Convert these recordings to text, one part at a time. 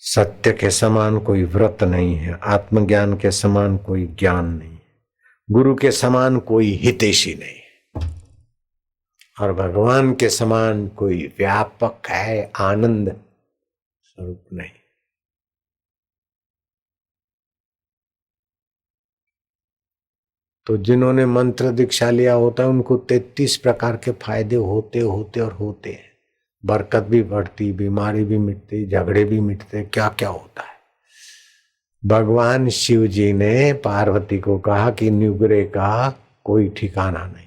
सत्य के समान कोई व्रत नहीं है, आत्मज्ञान के समान कोई ज्ञान नहीं, गुरु के समान कोई हितैषी नहीं, और भगवान के समान कोई व्यापक है आनंद स्वरूप नहीं। तो जिन्होंने मंत्र दीक्षा लिया होता है उनको 33 प्रकार के फायदे होते होते और होते हैं। बरकत भी बढ़ती, बीमारी भी मिटती, झगड़े भी मिटते, क्या क्या होता है। भगवान शिव जी ने पार्वती को कहा कि निगुरे का कोई ठिकाना नहीं,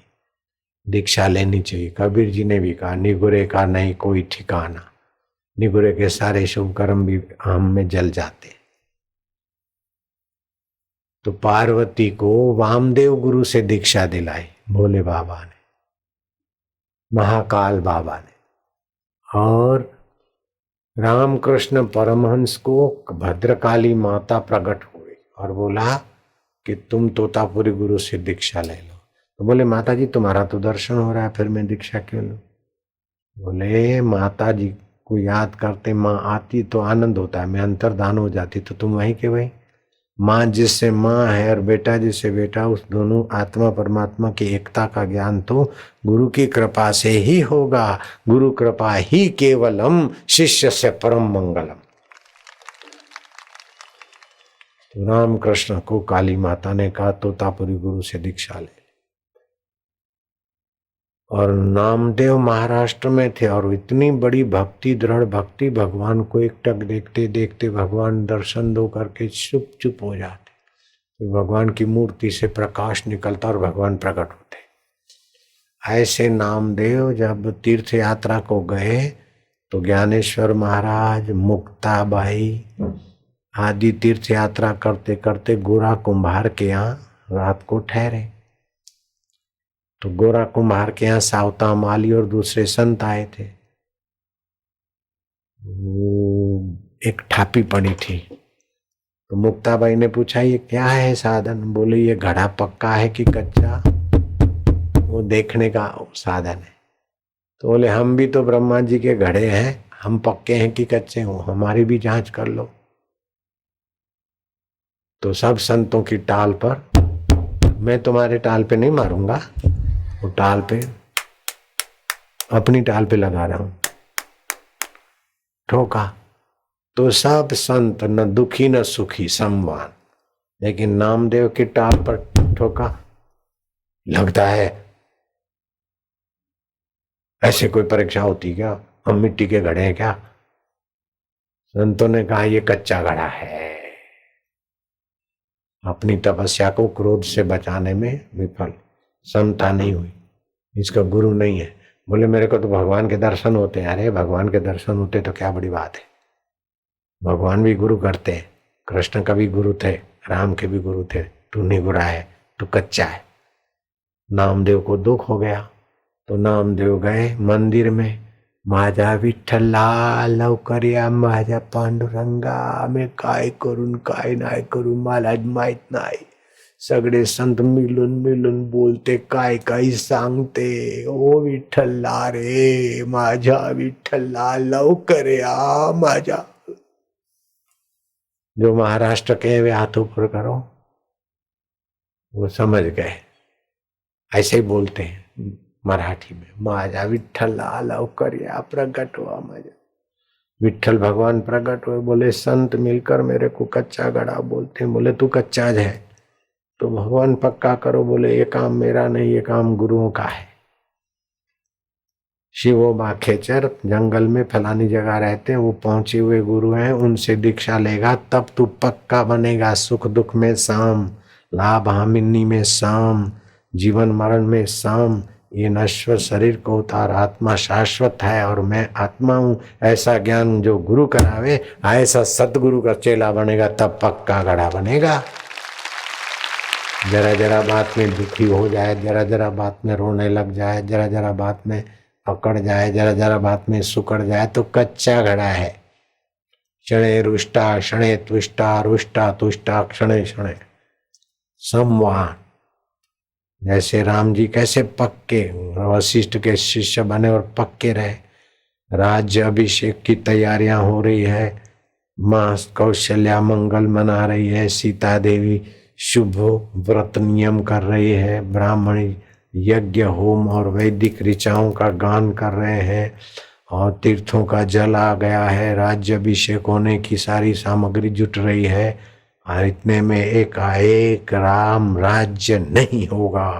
दीक्षा लेनी चाहिए। कबीर जी ने भी कहा निगुरे का नहीं कोई ठिकाना, निगुरे के सारे शुभ कर्म भी आम में जल जाते। तो पार्वती को वामदेव गुरु से दीक्षा दिलाई, भोले बाबा ने, महाकाल बाबा ने, और रामकृष्ण परमहंस को भद्रकाली माता प्रकट हुई और बोला कि तुम तोतापुरी गुरु से दीक्षा ले लो। तो बोले माता जी तुम्हारा तो दर्शन हो रहा है, फिर मैं दीक्षा क्यों लूं? बोले माता जी को याद करते माँ आती तो आनंद होता है, मैं अंतर्धान हो जाती तो तुम वहीं के वहीं। माँ जिससे माँ है और बेटा जिससे बेटा, उस दोनों आत्मा परमात्मा की एकता का ज्ञान तो गुरु की कृपा से ही होगा। गुरु कृपा ही केवलम, शिष्य से परम मंगलम। तो रामकृष्ण को काली माता ने कहा तोतापुरी गुरु से दीक्षा ले। और नामदेव महाराष्ट्र में थे और इतनी बड़ी भक्ति, दृढ़ भक्ति, भगवान को एकटक देखते देखते भगवान दर्शन दो करके चुप चुप हो जाते, तो भगवान की मूर्ति से प्रकाश निकलता और भगवान प्रकट होते। ऐसे नामदेव जब तीर्थ यात्रा को गए तो ज्ञानेश्वर महाराज, मुक्ताबाई आदि तीर्थ यात्रा करते करते गोरा कुम्हार के यहाँ रात को ठहरे। तो गोरा कुम्हार के यहाँ सावता माली और दूसरे संत आए थे। वो एक ठापी पड़ी थी। तो मुक्ताबाई ने पूछा ये क्या है साधन? बोले ये घड़ा पक्का है कि कच्चा, वो देखने का साधन है। तो बोले हम भी तो ब्रह्मा जी के घड़े हैं, हम पक्के हैं कि कच्चे हो, हमारी भी जांच कर लो। तो सब संतों की टाल पर, मैं तुम्हारे टाल पे नहीं मारूंगा, वो टाल पे अपनी टाल पे लगा रहा हूं, ठोका। तो सब संत न दुखी न सुखी समवान, लेकिन नामदेव की टाल पर ठोका। लगता है ऐसे कोई परीक्षा होती क्या? हम मिट्टी के घड़े हैं क्या? संतों ने कहा ये कच्चा घड़ा है। अपनी तपस्या को क्रोध से बचाने में विफल, समता नहीं हुई, इसका गुरु नहीं है। बोले मेरे को तो भगवान के दर्शन होते हैं। अरे भगवान के दर्शन होते तो क्या बड़ी बात है, भगवान भी गुरु करते हैं। कृष्ण का भी गुरु थे, राम के भी गुरु थे। तू निगुरा है, तू कच्चा है। नामदेव को दुख हो गया तो नामदेव गए मंदिर में, माझा विठ्ठला लवकरिया माझा पांडुरंगा, मैं काय करून काय नाही करू मलाच माहित नाही। सगळे संत मिलून मिलून बोलते, काय काही सांगते, ओ विठ्ठला रे माझा विठ्ठला लवकर या माझा। जो महाराष्ट्र के वे हाथ ऊपर करो, वो समझ गए। ऐसे ही बोलते हैं मराठी में, माझा विठ्ठला लवकर या, प्रकट हुआ माझा विठ्ठल भगवान प्रकट हुए। बोले संत मिलकर मेरे को कच्चा गड़ा बोलते हैं। बोले तू कच्चा है तो भगवान पक्का करो। बोले ये काम मेरा नहीं, ये काम गुरुओं का है। शिवो बाखेचर जंगल में फलानी जगह रहते हैं, वो पहुंचे हुए गुरु हैं, उनसे दीक्षा लेगा तब तू पक्का बनेगा। सुख दुख में साम, लाभ हानि में साम, जीवन मरण में साम। ये नश्वर शरीर को उतार, आत्मा शाश्वत है और मैं आत्मा हूँ। ऐसा ज्ञान जो गुरु करावे, ऐसा सतगुरु का चेला बनेगा, तब पक्का गड़ा बनेगा। जरा जरा बात में दुखी हो जाए, जरा जरा बात में रोने लग जाए, जरा जरा बात में पकड़ जाए, जरा जरा बात में सुकड़ जाए तो कच्चा घड़ा है। क्षणे रुष्टा क्षणे तुष्टा, रुष्टा तुष्टा क्षणे क्षणे समवान। जैसे राम जी कैसे पक्के वशिष्ठ के शिष्य बने और पक्के रहे। राज्य अभिषेक की तैयारियां हो रही है, माँ कौशल्या मंगल मना रही है, सीता देवी शुभ व्रत नियम कर रही है, ब्राह्मण यज्ञ होम और वैदिक ऋचाओं का गान कर रहे हैं, और तीर्थों का जल आ गया है, राज्य अभिषेक होने की सारी सामग्री जुट रही है। और इतने में एकाएक राम राज्य नहीं होगा।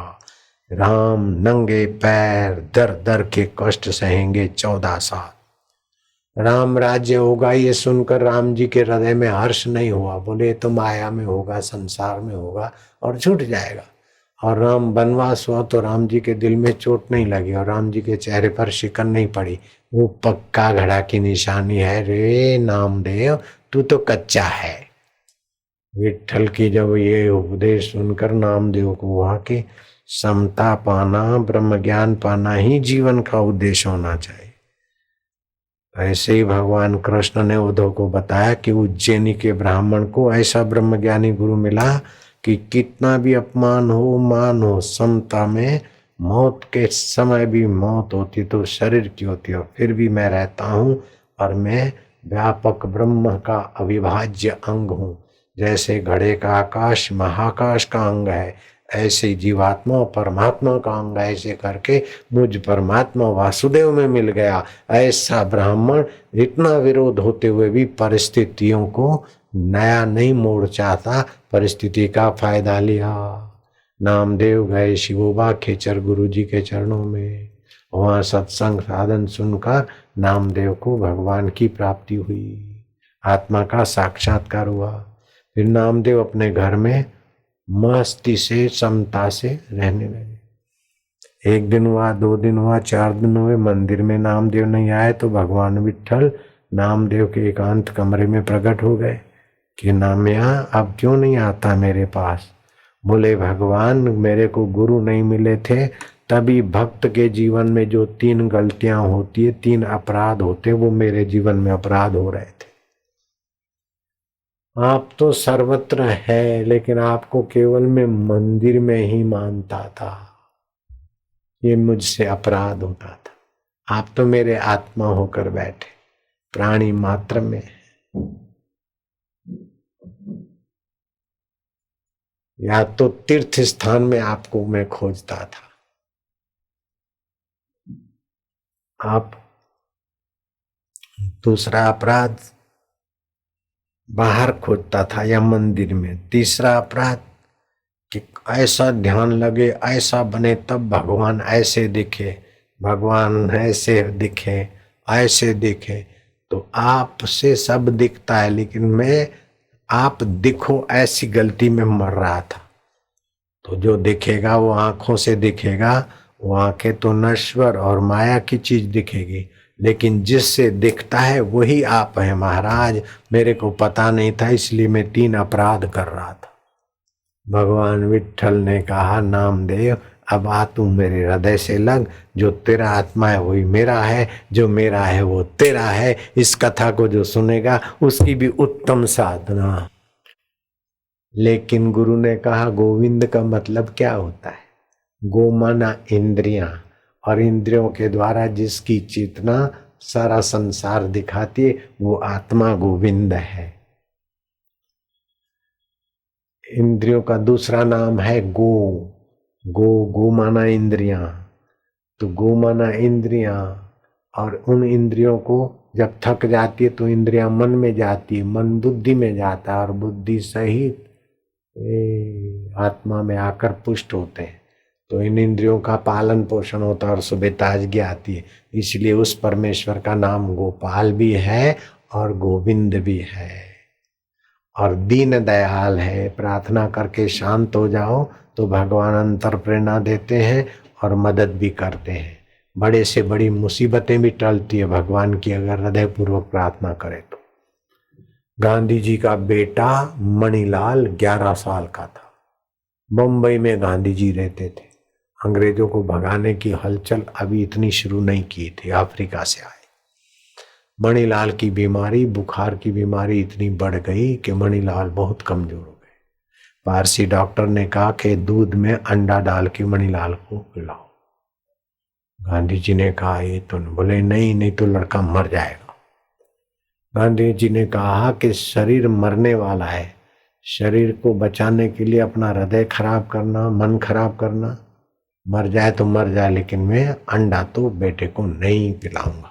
राम नंगे पैर दर दर के कष्ट सहेंगे 14 साल। राम राज्य होगा ये सुनकर राम जी के हृदय में हर्ष नहीं हुआ। बोले तो माया में होगा, संसार में होगा और छूट जाएगा। और राम वनवास हुआ तो राम जी के दिल में चोट नहीं लगी और राम जी के चेहरे पर शिकन नहीं पड़ी। वो पक्का घड़ा की निशानी है, रे नामदेव तू तो कच्चा है। विठल की जब ये उपदेश सुनकर नामदेव को हुआ कि समता पाना, ब्रह्म ज्ञान पाना ही जीवन का उद्देश्य होना चाहिए। ऐसे ही भगवान कृष्ण ने उद्धव को बताया कि उज्जैनी के ब्राह्मण को ऐसा ब्रह्मज्ञानी गुरु मिला कि कितना भी अपमान हो, मान हो, समता में मौत के समय भी मौत होती तो शरीर की होती है, फिर भी मैं रहता हूँ और मैं व्यापक ब्रह्म का अविभाज्य अंग हूँ। जैसे घड़े का आकाश महाकाश का अंग है, ऐसे जीवात्मा और परमात्मा का अंग ऐसे करके मुझ परमात्मा वासुदेव में मिल गया। ऐसा ब्राह्मण इतना विरोध होते हुए भी परिस्थितियों को नया नहीं मोड़ चाहता, परिस्थिति का फायदा लिया। नामदेव गए शिवोबा खेचर गुरु जी के चरणों में। वहां सत्संग साधन सुनकर नामदेव को भगवान की प्राप्ति हुई, आत्मा का साक्षात्कार हुआ। फिर नामदेव अपने घर में मस्ती से समता से रहने लगे। 1 दिन हुआ, 2 दिन हुआ, 4 दिन हुए, मंदिर में नामदेव नहीं आए तो भगवान विठल नामदेव के एकांत कमरे में प्रकट हो गए कि नामया अब क्यों नहीं आता मेरे पास। बोले भगवान मेरे को गुरु नहीं मिले थे, तभी भक्त के जीवन में जो 3 गलतियां होती है, 3 अपराध होते, वो मेरे जीवन में अपराध हो रहे थे। आप तो सर्वत्र है, लेकिन आपको केवल मैं मंदिर में ही मानता था, ये मुझसे अपराध होता था। आप तो मेरे आत्मा होकर बैठे, प्राणी मात्र में। या तो तीर्थ स्थान में आपको मैं खोजता था, आप दूसरा अपराध बाहर खोजता था या मंदिर में। तीसरा अपराध कि ऐसा ध्यान लगे, ऐसा बने तब भगवान ऐसे दिखे, भगवान ऐसे दिखे, ऐसे दिखे। तो आपसे सब दिखता है, लेकिन मैं आप दिखो ऐसी गलती में मर रहा था। तो जो दिखेगा वो आंखों से दिखेगा, वो आंखें तो नश्वर और माया की चीज दिखेगी, लेकिन जिससे दिखता है वही आप है महाराज। मेरे को पता नहीं था, इसलिए मैं 3 अपराध कर रहा था। भगवान विठल ने कहा नामदेव अब आ तू मेरे हृदय से लग, जो तेरा आत्मा है वही मेरा है, जो मेरा है वो तेरा है। इस कथा को जो सुनेगा उसकी भी उत्तम साधना। लेकिन गुरु ने कहा गोविंद का मतलब क्या होता है? गो माना इंद्रियां, और इंद्रियों के द्वारा जिसकी चेतना सारा संसार दिखाती है वो आत्मा गोविंद है। इंद्रियों का दूसरा नाम है गो। गो माना इंद्रियां, तो गो माना इंद्रियां, और उन इंद्रियों को जब थक जाती है तो इंद्रियां मन में जाती है, मन बुद्धि में जाता है, और बुद्धि सहित आत्मा में आकर पुष्ट होते हैं। तो इन इंद्रियों का पालन पोषण होता है और सुबह ताजगी आती है। इसलिए उस परमेश्वर का नाम गोपाल भी है और गोविंद भी है और दीन दयाल है। प्रार्थना करके शांत हो जाओ तो भगवान अंतर प्रेरणा देते हैं और मदद भी करते हैं। बड़े से बड़ी मुसीबतें भी टलती है भगवान की अगर हृदय पूर्वक प्रार्थना करे तो। गांधी जी का बेटा मणिलाल 11 साल का था। मुंबई में गांधी जी रहते थे। अंग्रेजों को भगाने की हलचल अभी इतनी शुरू नहीं की थी, अफ्रीका से आए। मणिलाल की बीमारी, बुखार की बीमारी इतनी बढ़ गई कि मणिलाल बहुत कमजोर हो गए। पारसी डॉक्टर ने कहा कि दूध में अंडा डाल के मणिलाल को पिलाओ। गांधी जी ने कहा ये तो नहीं, बोले नहीं नहीं तो लड़का मर जाएगा। गांधी जी ने कहा कि शरीर मरने वाला है, शरीर को बचाने के लिए अपना हृदय खराब करना, मन खराब करना, मर जाए तो मर जाए, लेकिन मैं अंडा तो बेटे को नहीं पिलाऊंगा।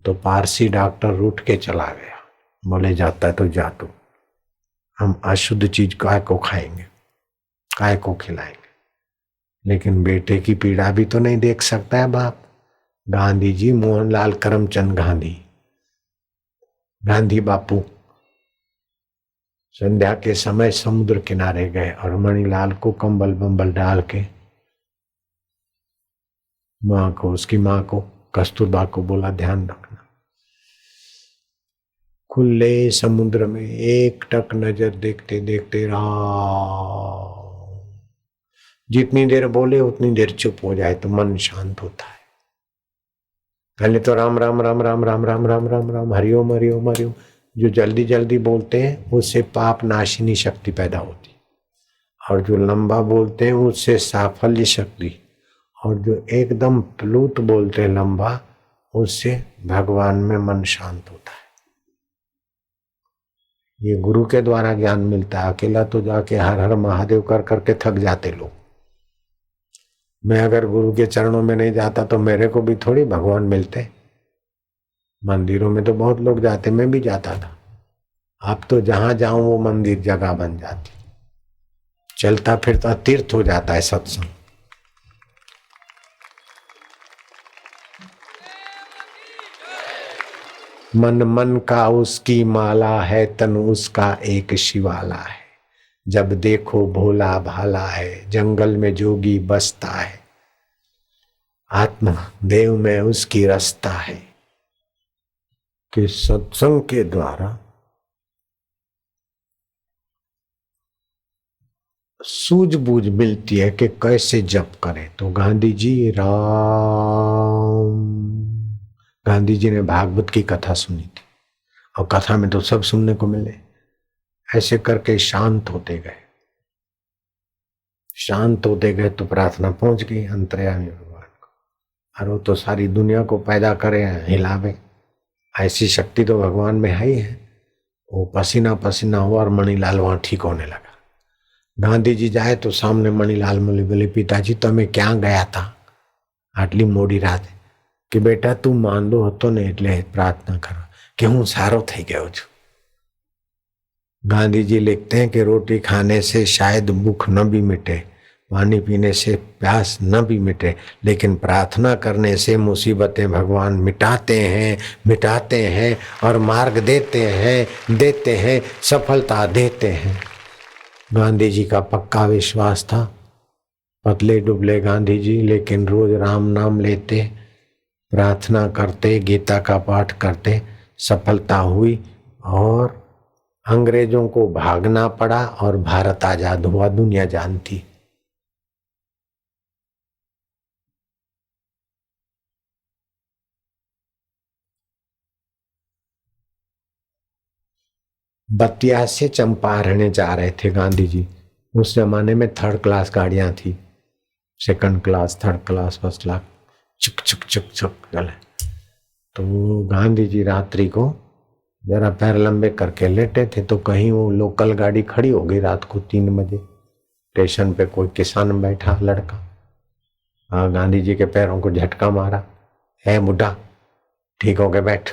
तो पारसी डॉक्टर उठ के चला गया, बोले जाता है तो जा तू, हम अशुद्ध चीज काय को खाएंगे, काय को खिलाएंगे। लेकिन बेटे की पीड़ा भी तो नहीं देख सकता है बाप। गांधी जी, मोहनलाल करमचंद गांधी, गांधी बापू संध्या के समय समुद्र किनारे गए और मणिलाल को कंबल बंबल डाल के माँ को, उसकी माँ को, कस्तूरबा को बोला ध्यान रखना। खुले समुद्र में एक टक नजर देखते देखते राम, जितनी देर बोले उतनी देर चुप हो जाए तो मन शांत होता है। पहले तो राम राम राम राम राम राम राम राम राम, हरिओम हरिओम हरिओम। जो जल्दी जल्दी बोलते हैं उससे पाप नाशिनी शक्ति पैदा होती, और जो लंबा बोलते हैं उससे साफल्य शक्ति, और जो एकदम प्लुत बोलते हैं लंबा, उससे भगवान में मन शांत होता है। ये गुरु के द्वारा ज्ञान मिलता है। अकेला तो जाके हर हर महादेव कर करके थक जाते लोग। मैं अगर गुरु के चरणों में नहीं जाता तो मेरे को भी थोड़ी भगवान मिलते। मंदिरों में तो बहुत लोग जाते, मैं भी जाता था। अब तो जहां जाऊं वो मंदिर जगह बन जाती, चलता फिरता तीर्थ हो जाता है सत्संग। मन मन का उसकी माला है, तन उसका एक शिवाला है। जब देखो भोला भाला है, जंगल में जोगी बसता है। आत्मा देव में उसकी रसता है। कि सत्संग के द्वारा सूझबूझ मिलती है कि कैसे जप करें। तो गांधी जी गांधी जी ने भागवत की कथा सुनी थी, और कथा में तो सब सुनने को मिले। ऐसे करके शांत होते गए, शांत होते गए तो प्रार्थना पहुंच गई अंतर्यामी भगवान को। और वो तो सारी दुनिया को पैदा करे, हिलावे, ऐसी शक्ति तो भगवान में है ही है। वो पसीना पसीना हुआ और मणिलाल वहां ठीक होने लगा। गांधी जी जाए तो सामने मणिलाल बोले पिताजी તમે ક્યાં ગયા था આટલી મોડી રાતે? કે બેટા તું માંદો હતો ને એટલે प्रार्थना करो कि હું સારો થઈ ગયો છું। गांधी जी लिखते हैं कि रोटी खाने से शायद भूख न भी मिटे, पानी पीने से प्यास न भी मिटे, लेकिन प्रार्थना करने से मुसीबतें भगवान मिटाते हैं और मार्ग देते हैं, सफलता देते हैं। गांधी जी का पक्का विश्वास था। पतले दुबले गांधी जी, लेकिन रोज राम नाम लेते, प्रार्थना करते, गीता का पाठ करते, सफलता हुई और अंग्रेजों को भागना पड़ा और भारत आजाद हुआ, दुनिया जानती। बतिया से चंपारण जा रहे थे गांधी जी। उस जमाने में 3rd क्लास गाड़ियां थी, 2nd class, 3rd class, 1st class, चुक चुक चुक चुक चले। तो गांधी जी रात्रि को जरा पैर लंबे करके लेटे थे, तो कहीं वो लोकल गाड़ी खड़ी हो गई रात को 3 बजे। स्टेशन पे कोई किसान बैठा लड़का, गांधी जी के पैरों को झटका मारा, है बुढ़ा ठीक हो गए बैठ।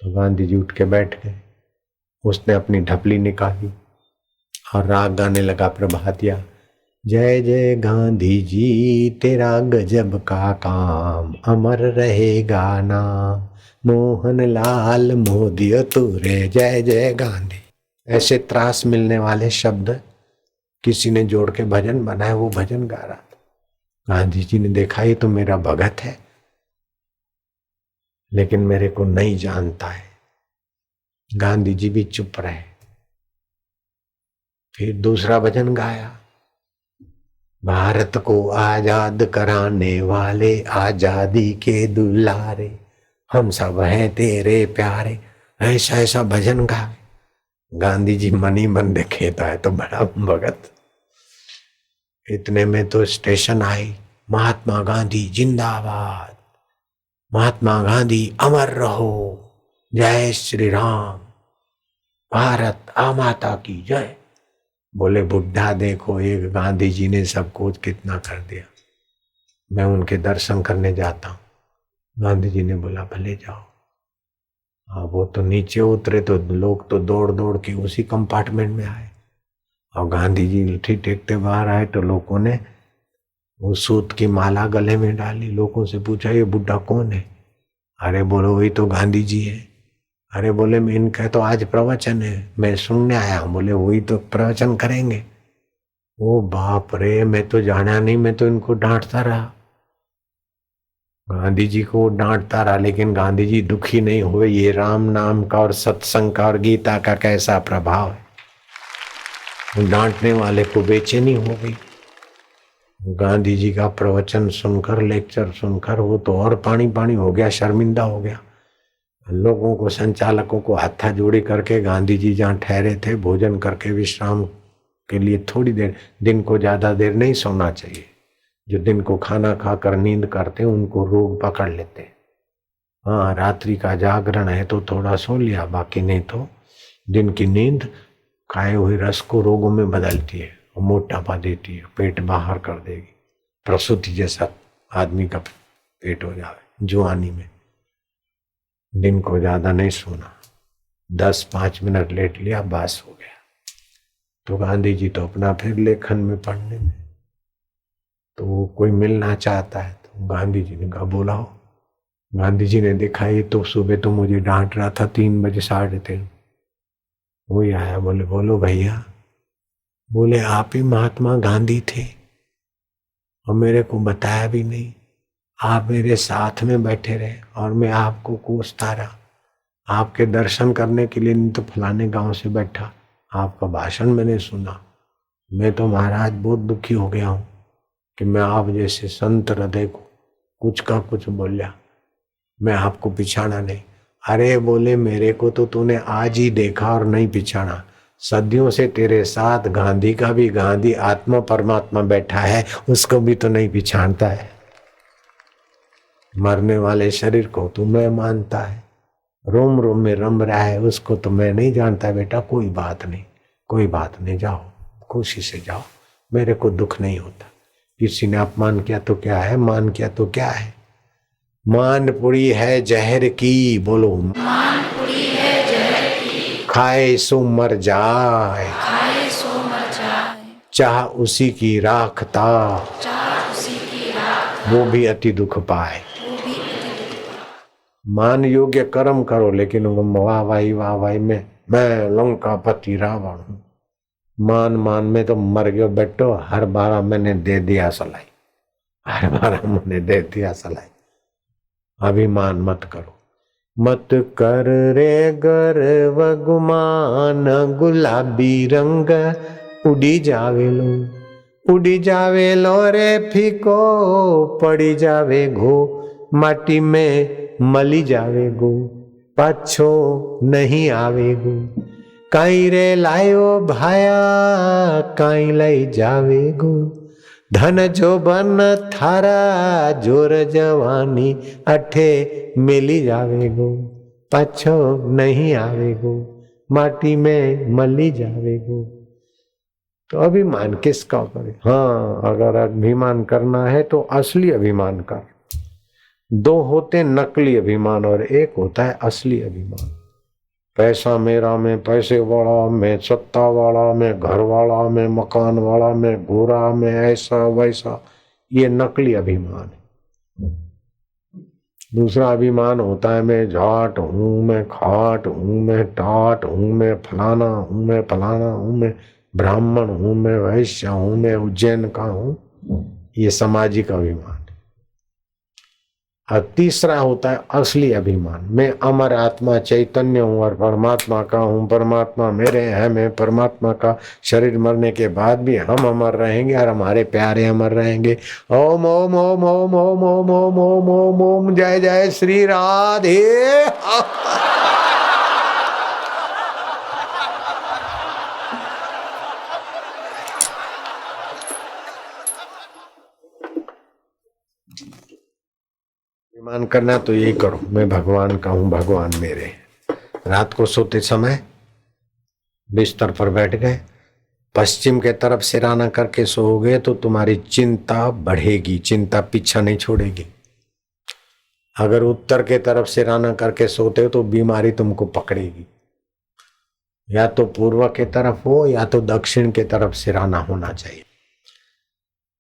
तो गांधी जी उठ के बैठ गए। उसने अपनी ढपली निकाली और राग गाने लगा प्रभातिया। जय जय गांधी जी तेरा गजब का काम, अमर रहेगा नाम, मोहनलाल मोदी तुरे जय जय गांधी। ऐसे त्रास मिलने वाले शब्द किसी ने जोड़ के भजन बनाया, वो भजन गा रहा था। गांधी जी ने देखा ये तो मेरा भगत है, लेकिन मेरे को नहीं जानता है। गांधी जी भी चुप रहे। फिर दूसरा भजन गाया, भारत को आजाद कराने वाले, आजादी के दुलारे, हम सब हैं तेरे प्यारे। ऐसा ऐसा भजन गाए। गांधी जी मनी मन देखेता है तो बड़ा भगत। इतने में तो स्टेशन आई, महात्मा गांधी जिंदाबाद, महात्मा गांधी अमर रहो, जय श्री राम, भारत आ माता की जय। बोले बुढ़ा देखो, एक गांधी जी ने सब कुछ कितना कर दिया, मैं उनके दर्शन करने जाता हूँ। गांधी जी ने बोला भले जाओ। हाँ, वो तो नीचे उतरे तो लोग तो दौड़ दौड़ के उसी कंपार्टमेंट में आए, और गांधी जी लठी टेकते बाहर आए तो लोगों ने वो सूत की माला गले में डाली। लोगों से पूछा ये बुढ़ा कौन है? अरे बोलो वही तो गांधी जी है। अरे बोले मैं इनका तो आज प्रवचन है, मैं सुनने आया हूँ। बोले वही तो प्रवचन करेंगे। ओ बाप रे, मैं तो जाना नहीं, मैं तो इनको डांटता रहा, गांधी जी को डांटता रहा, लेकिन गांधी जी दुखी नहीं हुए। ये राम नाम का और सत्संग का और गीता का कैसा प्रभाव है, डांटने वाले को बेचैनी हो गई। गांधी जी का प्रवचन सुनकर, लेक्चर सुनकर वो तो और पानी पानी हो गया, शर्मिंदा हो गया। लोगों को, संचालकों को हाथा जोड़ी करके गांधी जी जहाँ ठहरे थे भोजन करके विश्राम के लिए थोड़ी देर, दिन को ज्यादा देर नहीं सोना चाहिए। जो दिन को खाना खाकर नींद करते हैं उनको रोग पकड़ लेते हैं। हाँ, रात्रि का जागरण है तो थोड़ा सो लिया, बाकी नहीं तो दिन की नींद खाए हुए रस को रोगों में बदलती है और मोटापा देती है, पेट बाहर कर देगी, प्रसूति जैसा आदमी का पेट हो जाए जुआनी में। दिन को ज्यादा नहीं सोना, 10-5 मिनट लेट लिया बस हो गया। तो गांधी जी तो अपना फिर लेखन में पढ़ने में, तो वो कोई मिलना चाहता है तो गांधी जी ने कहा बुलाओ। गांधी जी ने देखा ये तो सुबह तो मुझे डांट रहा था 3 बजे 3:30, वही आया। बोले बोलो भैया। बोले आप ही महात्मा गांधी थे और मेरे को बताया भी नहीं, आप मेरे साथ में बैठे रहे और मैं आपको कोसता रहा। आपके दर्शन करने के लिए नहीं तो फलाने गांव से बैठा, आपका भाषण मैंने सुना। मैं तो महाराज बहुत दुखी हो गया हूं कि मैं आप जैसे संत हृदय को कुछ का कुछ बोलिया, मैं आपको पिछाड़ा नहीं। अरे बोले मेरे को तो तूने आज ही देखा और नहीं पिछाड़ा, सदियों से तेरे साथ गांधी का भी गांधी आत्मा परमात्मा बैठा है, उसको भी तो नहीं पिछाड़ता है। मरने वाले शरीर को तू मैं मानता है, रोम रोम में रम रहा है, उसको तो मैं नहीं जानता। बेटा कोई बात नहीं, कोई बात नहीं, जाओ खुशी से जाओ, मेरे को दुख नहीं होता। किसी ने अपमान किया तो क्या है, मान किया तो क्या है। मान पुड़ी है जहर की, बोलो मान पुड़ी है जहर की, खाए सो मर जाए, खाए सो मर जाए, चाह उसी की राखता, चाह उसी की राख, वो भी अति दुख पाए। वो भी अति दुख। मान योग्य कर्म करो, लेकिन वाह वाही में मैं लंकापति रावण हूं, मान मान में तो मर गयो बेटो। हर बार मैंने दे दिया सलाई, हर बार मैंने दे दिया सलाई। अभिमान मत करो, मत कर रे गर्व गुमान, गुलाबी रंग उड़ी जावेलो, उड़ी जावेलो रे फीको, पड़ी जावे घो माटी में मली जावे गो, पाछो नहीं आवे गो। काई रे लायो भाया, काई लाई जावे गो, धन जो बन थारा जोर जवानी, अठे मिली जावेगो, पाछो नहीं आवेगो, माटी में मली जावेगो। तो अभिमान किसका करे? हाँ, अगर अभिमान करना है तो असली अभिमान कर। दो होते नकली अभिमान और एक होता है असली अभिमान। पैसा मेरा, में पैसे वाला, में सत्ता वाला, में घर वाला, में मकान वाला, में गोरा, में ऐसा वैसा, ये नकली अभिमान है। दूसरा अभिमान होता है मैं जाट हूं, मैं खाट हूं, मैं टाट हूं, मैं फलाना हूं, मैं फलाना हूं, मैं ब्राह्मण हूं, मैं वैश्य हूं, मैं उज्जैन का हूं, ये सामाजिक अभिमान। और तीसरा होता है असली अभिमान, मैं अमर आत्मा चैतन्य हूं और परमात्मा का हूं, परमात्मा मेरे हैं, मैं परमात्मा का, शरीर मरने के बाद भी हम अमर रहेंगे और हमारे प्यारे अमर रहेंगे। ओम ओम ओम ओम ओम ओम ओम ओम ओम ओम, जय जय श्री राधे। मान करना तो यही करो, मैं भगवान का हूं, भगवान मेरे। रात को सोते समय बिस्तर पर बैठ गए, पश्चिम के तरफ सिराना करके सोओगे तो तुम्हारी चिंता बढ़ेगी, चिंता पीछा नहीं छोड़ेगी। अगर उत्तर के तरफ सिराना करके सोते हो तो बीमारी तुमको पकड़ेगी। या तो पूर्व के तरफ हो या तो दक्षिण के तरफ सिराना होना चाहिए।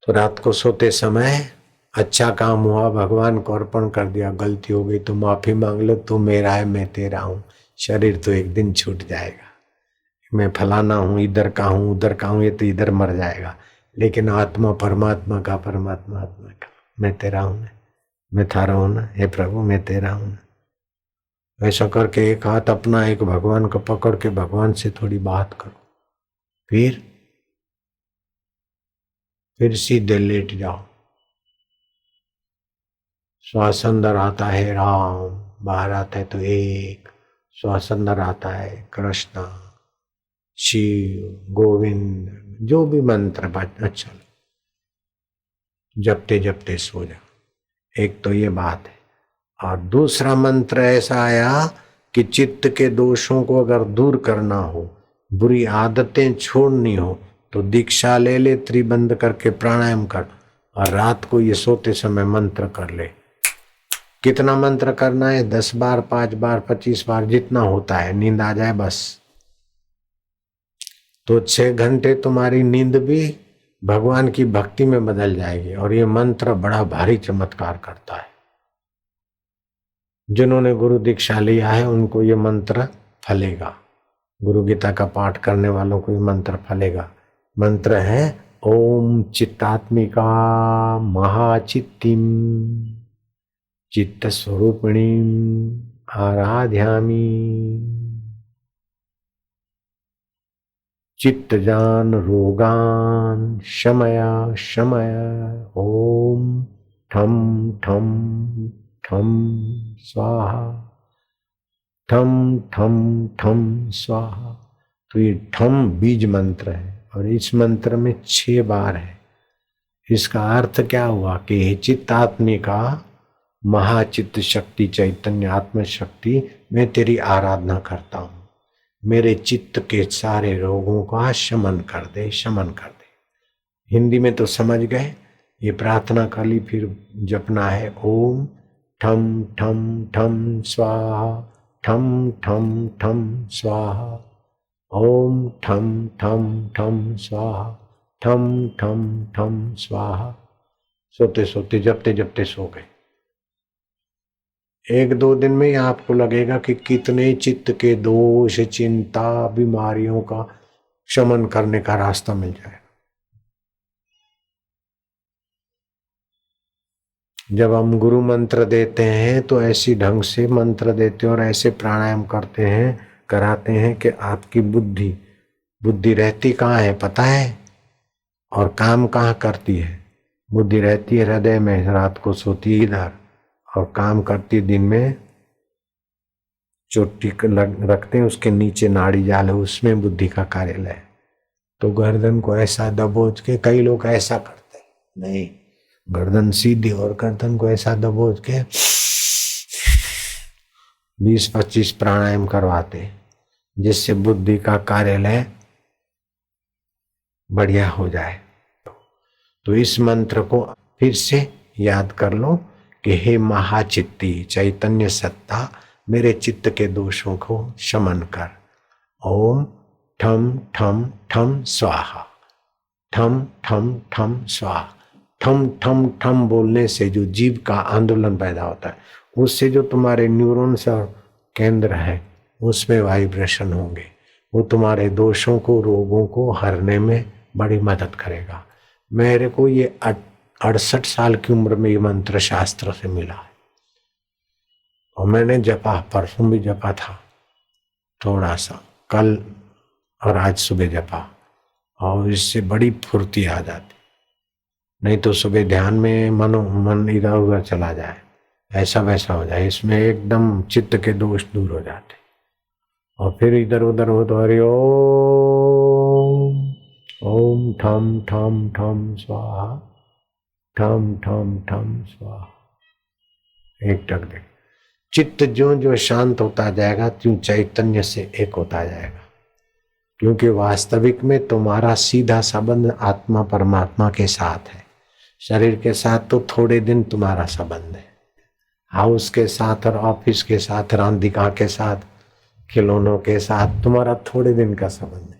तो रात को सोते समय अच्छा काम हुआ, भगवान को अर्पण कर दिया, गलती हो गई तो माफी मांग लो, तू मेरा है मैं तेरा हूं। शरीर तो एक दिन छूट जाएगा, मैं फलाना हूं, इधर का हूं उधर का हूं, ये तो इधर मर जाएगा, लेकिन आत्मा परमात्मा का, परमात्मा आत्मा का। मैं तेरा हूं ना, मैं थारा हूं ना, हे प्रभु मैं तेरा हूं ना। ऐसा करके एक हाथ अपना एक भगवान को पकड़ के भगवान से थोड़ी बात करो, फिर सीधे लेट जाओ। श्वास अंदर आता है राम, बाहर आता है तो एक। श्वास अंदर आता है कृष्ण, शिव, गोविंद, जो भी मंत्र अच्छा जपते जपते सो जाओ। एक तो ये बात है। और दूसरा मंत्र ऐसा आया कि चित्त के दोषों को अगर दूर करना हो, बुरी आदतें छोड़नी हो तो दीक्षा ले ले, त्रिबंध करके प्राणायाम कर, और रात को ये सोते समय मंत्र कर ले। कितना मंत्र करना है? 10 बार, 5 बार, 25 बार, जितना होता है। नींद आ जाए बस, तो 6 घंटे तुम्हारी नींद भी भगवान की भक्ति में बदल जाएगी। और ये मंत्र बड़ा भारी चमत्कार करता है। जिन्होंने गुरु दीक्षा लिया है उनको ये मंत्र फलेगा। गुरु गीता का पाठ करने वालों को ये मंत्र फलेगा। मंत्र है ओम चित्तात्मिका महाचित्तिम चित्त स्वरूपिणीम आराध्यामि। चित्तजान रोगान शमय शमय। ओम ठम ठम ठम स्वाहा, ठम ठम ठम स्वाहा। तो ये ठम बीज मंत्र है और इस मंत्र में 6 बार है। इसका अर्थ क्या हुआ कि हे चित्तात्मिका महाचित्त शक्ति चैतन्य आत्म शक्ति, मैं तेरी आराधना करता हूँ, मेरे चित्त के सारे रोगों का शमन कर दे, शमन कर दे। हिंदी में तो समझ गए। ये प्रार्थना खाली फिर जपना है ओम ठम ठम ठम स्वाहा, ठम ठम ठम स्वाहा। ओम ठम ठम ठम स्वाहा, ठम ठम ठम स्वाहा। सोते सोते जपते जपते सो गए। 1-2 दिन में ही आपको लगेगा कि कितने चित्त के दोष, चिंता, बीमारियों का शमन करने का रास्ता मिल जाएगा। जब हम गुरु मंत्र देते हैं तो ऐसी ढंग से मंत्र देते हैं और ऐसे प्राणायाम करते हैं, कराते हैं कि आपकी बुद्धि रहती कहाँ है पता है, और काम कहाँ करती है। बुद्धि रहती है हृदय में, रात को सोती है इधर, और काम करती दिन में। चोटी रखते हैं उसके नीचे नाड़ी जाल है, उसमें बुद्धि का कार्यालय है। तो गर्दन को ऐसा दबोच के, कई लोग ऐसा करते हैं, नहीं, गर्दन सीधी और गर्दन को ऐसा दबोच के 20-25 प्राणायाम करवाते, जिससे बुद्धि का कार्यालय बढ़िया हो जाए। तो इस मंत्र को फिर से याद कर लो कि हे महाचित्ती चैतन्य सत्ता, मेरे चित्त के दोषों को शमन कर। ओम ठम ठम ठम स्वाहा, ठम ठम ठम स्वाहा। ठम ठम ठम बोलने से जो जीव का आंदोलन पैदा होता है, उससे जो तुम्हारे न्यूरॉन्स और केंद्र है उसमें वाइब्रेशन होंगे, वो तुम्हारे दोषों को, रोगों को हरने में बड़ी मदद करेगा। मेरे को ये 68 साल की उम्र में ये मंत्र शास्त्र से मिला है और मैंने जपा, परसों भी जपा था थोड़ा सा, कल और आज सुबह जपा, और इससे बड़ी फुर्ती आ जाती। नहीं तो सुबह ध्यान में मन इधर उधर चला जाए, ऐसा वैसा हो जाए। इसमें एकदम चित्त के दोष दूर हो जाते, और फिर इधर उधर हो तो हरि ओम ठम ठम ठम स्वाहा, ठम ठम ठम स्वाहा। एक टक दे। चित्त जो जो शांत होता जाएगा त्यों चैतन्य से एक होता जाएगा, क्योंकि वास्तविक में तुम्हारा सीधा संबंध आत्मा परमात्मा के साथ है। शरीर के साथ तो थोड़े दिन तुम्हारा संबंध है, हाउस के साथ और ऑफिस के साथ, रांधिका के साथ, खिलौनों के साथ तुम्हारा थोड़े दिन का संबंध है,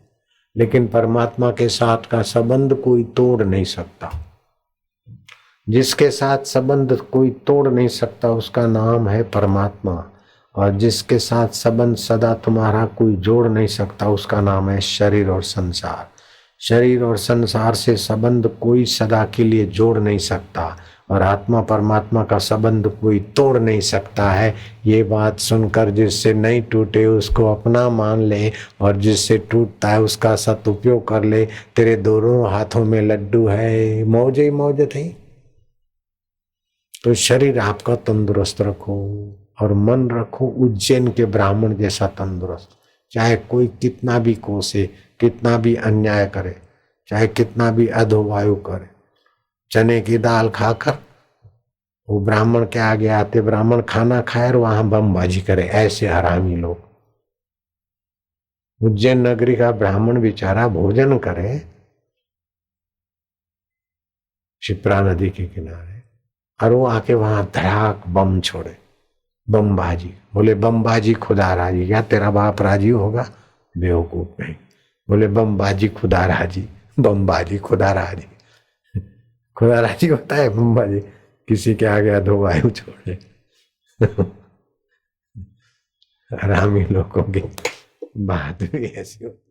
लेकिन परमात्मा के साथ का संबंध कोई तोड़ नहीं सकता। जिसके साथ संबंध कोई तोड़ नहीं सकता उसका नाम है परमात्मा, और जिसके साथ संबंध सदा तुम्हारा कोई जोड़ नहीं सकता उसका नाम है शरीर और संसार। शरीर और संसार से संबंध कोई सदा के लिए जोड़ नहीं सकता, और आत्मा परमात्मा का संबंध कोई तोड़ नहीं सकता है। ये बात सुनकर जिससे नहीं टूटे उसको अपना मान ले, और जिससे टूटता है उसका सदुपयोग कर ले। तेरे दोनों हाथों में लड्डू है, मौज ही मौज थी। तो शरीर आपका तंदुरुस्त रखो और मन रखो उज्जैन के ब्राह्मण जैसा तंदुरुस्त। चाहे कोई कितना भी कोसे, कितना भी अन्याय करे, चाहे कितना भी अधोवायु करे, चने की दाल खाकर वो ब्राह्मण के आगे आते, ब्राह्मण खाना खाए और वहां बमबाजी करे, ऐसे हरामी लोग। उज्जैन नगरी का ब्राह्मण बेचारा भोजन करे शिप्रा नदी के किनारे, और वो आके वहां धड़ाक बम छोड़े, बमबाजी। बोले बमबाजी खुदा राजी, या तेरा बाप राजी होगा? बेवकूफ नहीं। बोले बमबाजी खुदा राजी, बमबाजी खुदा राजी। खुदा राजी होता है बमबाजी? किसी के आगे अधोवायु छोड़े। हरामी लोगों की बात भी ऐसी होती।